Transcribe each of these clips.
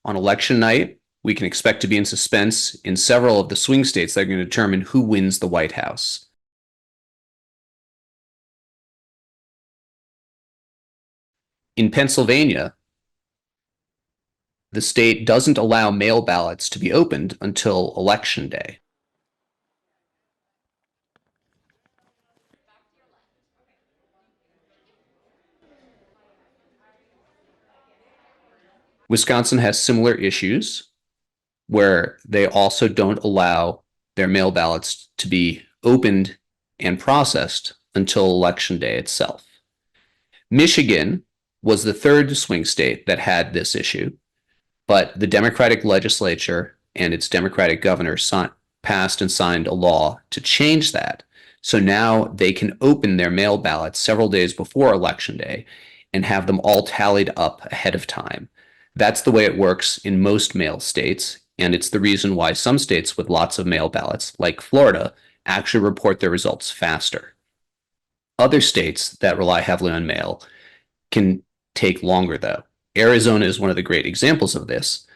On election night, we can expect to be in suspense in several of the swing states that are going to determine who wins the White House. In Pennsylvania, the state doesn't allow mail ballots to be opened until Election Day. Wisconsin has similar issues where they also don't allow their mail ballots to be opened and processed until Election Day itself. Michigan was the third swing state that had this issue, but the Democratic legislature and its Democratic governor passed and signed a law to change that. So now they can open their mail ballots several days before Election Day and have them all tallied up ahead of time. That's the way it works in most mail states, and it's the reason why some states with lots of mail ballots, like Florida, actually report their results faster. Other states that rely heavily on mail can take longer, though. Arizona is one of the great examples of this.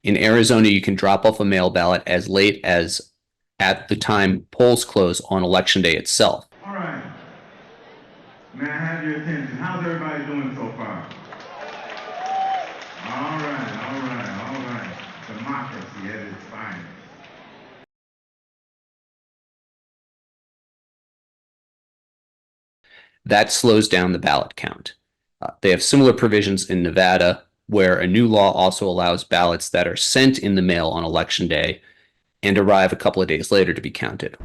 In Arizona, you can drop off a mail ballot as late as at the time polls close on Election Day itself. All right. May I have your attention? How's everybody doing so far? All right. Democracy at its finest. That slows down the ballot count. They have similar provisions in Nevada, where a new law also allows ballots that are sent in the mail on Election Day and arrive a couple of days later to be counted.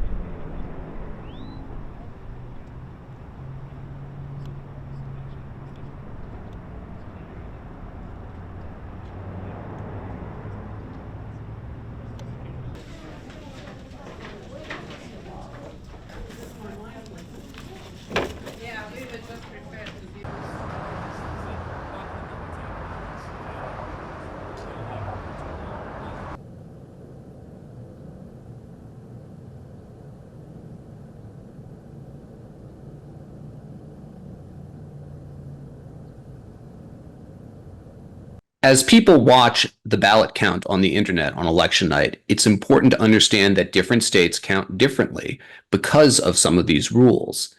As people watch the ballot count on the internet on election night, it's important to understand that different states count differently because of some of these rules.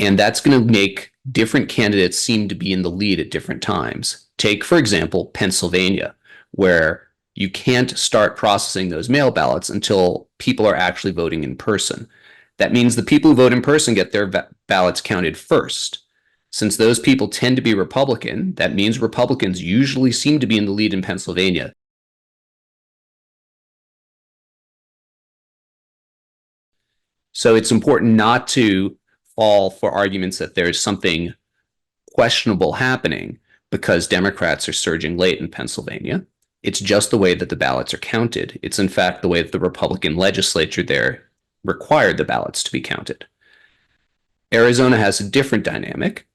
And that's going to make different candidates seem to be in the lead at different times. Take, for example, Pennsylvania, where you can't start processing those mail ballots until people are actually voting in person. That means the people who vote in person get their ballots counted first. Since those people tend to be Republican, that means Republicans usually seem to be in the lead in Pennsylvania. So it's important not to fall for arguments that there's something questionable happening because Democrats are surging late in Pennsylvania. It's just the way that the ballots are counted. It's in fact the way that the Republican legislature there required the ballots to be counted. Arizona has a different dynamic.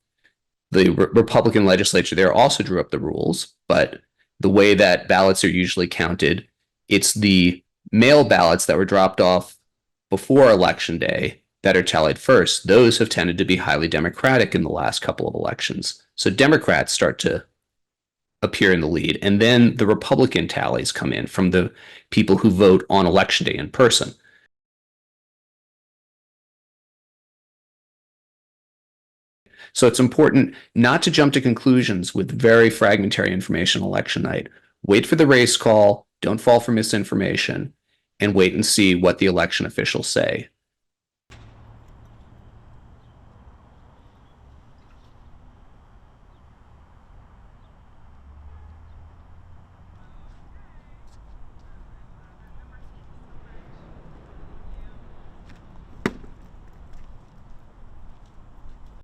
The Republican legislature there also drew up the rules, but the way that ballots are usually counted, it's the mail ballots that were dropped off before Election Day that are tallied first. Those have tended to be highly Democratic in the last couple of elections. So Democrats start to appear in the lead, and then the Republican tallies come in from the people who vote on Election Day in person. So it's important not to jump to conclusions with very fragmentary information election night. Wait for the race call, don't fall for misinformation, and wait and see what the election officials say.